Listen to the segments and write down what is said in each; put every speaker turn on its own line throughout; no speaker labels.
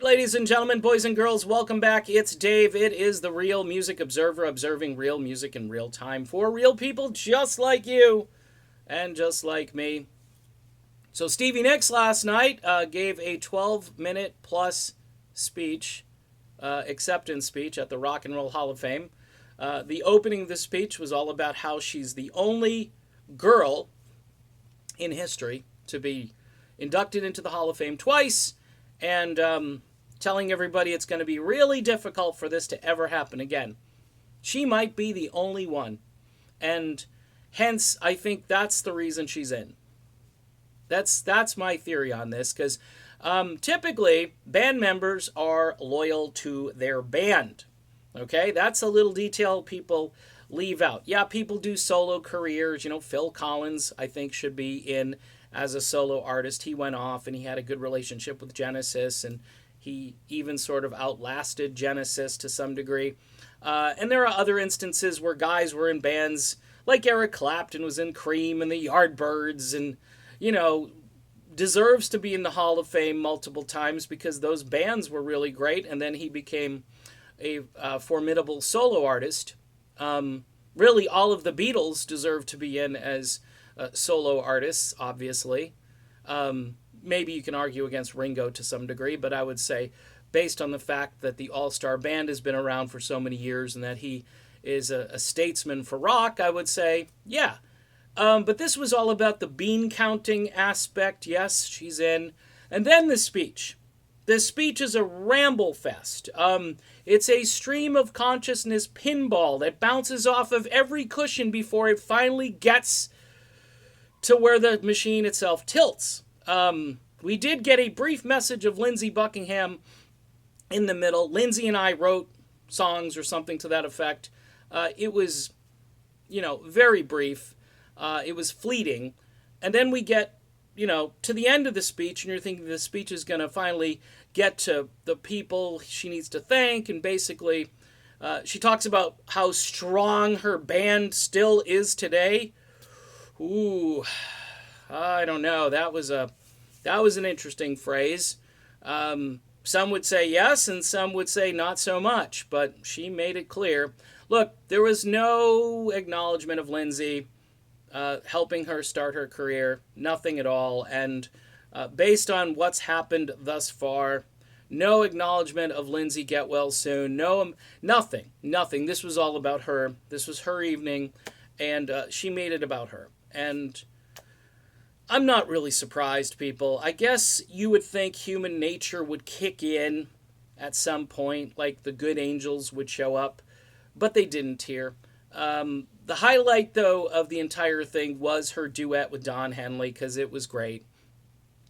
Ladies and gentlemen, boys and girls, welcome back. It's Dave. It is the Real Music Observer, observing real music in real time for real people just like you and just like me. So Stevie Nicks last night gave a 12-minute plus speech, acceptance speech at the Rock and Roll Hall of Fame. The opening of the speech was all about how she's the only girl in history to be inducted into the Hall of Fame twice, and telling everybody it's going to be really difficult for this to ever happen again. She might be the only one, and hence I think that's the reason she's in. That's my theory on this, because typically band members are loyal to their band. Okay, that's a little detail people leave out. Yeah, people do solo careers. You know, Phil Collins, I think, should be in as a solo artist. He went off and he had a good relationship with Genesis, and he even sort of outlasted Genesis to some degree. And there are other instances where guys were in bands, like Eric Clapton was in Cream and the Yardbirds, and, you know, deserves to be in the Hall of Fame multiple times because those bands were really great, and then he became a formidable solo artist. Really, all of the Beatles deserve to be in as solo artists, obviously. Maybe you can argue against Ringo to some degree, but I would say, based on the fact that the All-Star Band has been around for so many years and that he is a statesman for rock, I would say, yeah. But this was all about the bean counting aspect. Yes, she's in. And then the speech. The speech is a ramble fest. It's a stream of consciousness pinball that bounces off of every cushion before it finally gets to where the machine itself tilts. We did get a brief message of Lindsey Buckingham in the middle. Lindsey and I wrote songs or something to that effect. It was, very brief. It was fleeting. And then we get, to the end of the speech, and you're thinking the speech is going to finally get to the people she needs to thank. And basically, she talks about how strong her band still is today. Ooh, I don't know. That was an interesting phrase. Some would say yes, and some would say not so much. But she made it clear. Look, there was no acknowledgement of Lindsey helping her start her career. Nothing at all. And based on what's happened thus far, no acknowledgement of Lindsey get well soon. No, nothing. This was all about her. This was her evening, and she made it about her. And I'm not really surprised, people. I guess you would think human nature would kick in at some point, like the good angels would show up, but they didn't here. The highlight, though, of the entire thing was her duet with Don Henley, because it was great.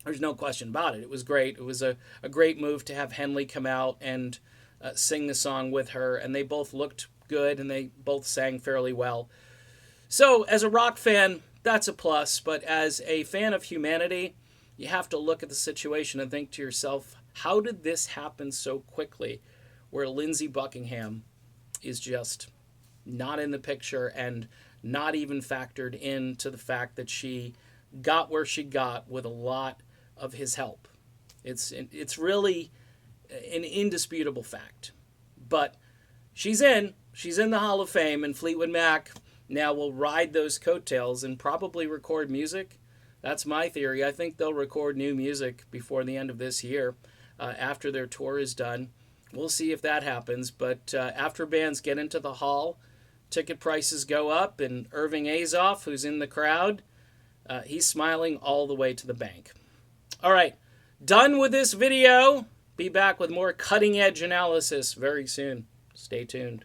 There's no question about it. It was great. It was a great move to have Henley come out and sing the song with her, and they both looked good, and they both sang fairly well. So, as a rock fan, that's a plus, but as a fan of humanity, you have to look at the situation and think to yourself, how did this happen so quickly, where Lindsey Buckingham is just not in the picture and not even factored into the fact that she got where she got with a lot of his help. It's really an indisputable fact. But she's in the Hall of Fame, and Fleetwood Mac now will ride those coattails and probably record music. That's my theory. I think they'll record new music before the end of this year, after their tour is done. We'll see if that happens. But after bands get into the hall, ticket prices go up, and Irving Azoff, who's in the crowd, he's smiling all the way to the bank. All right, done with this video. Be back with more cutting-edge analysis very soon. Stay tuned.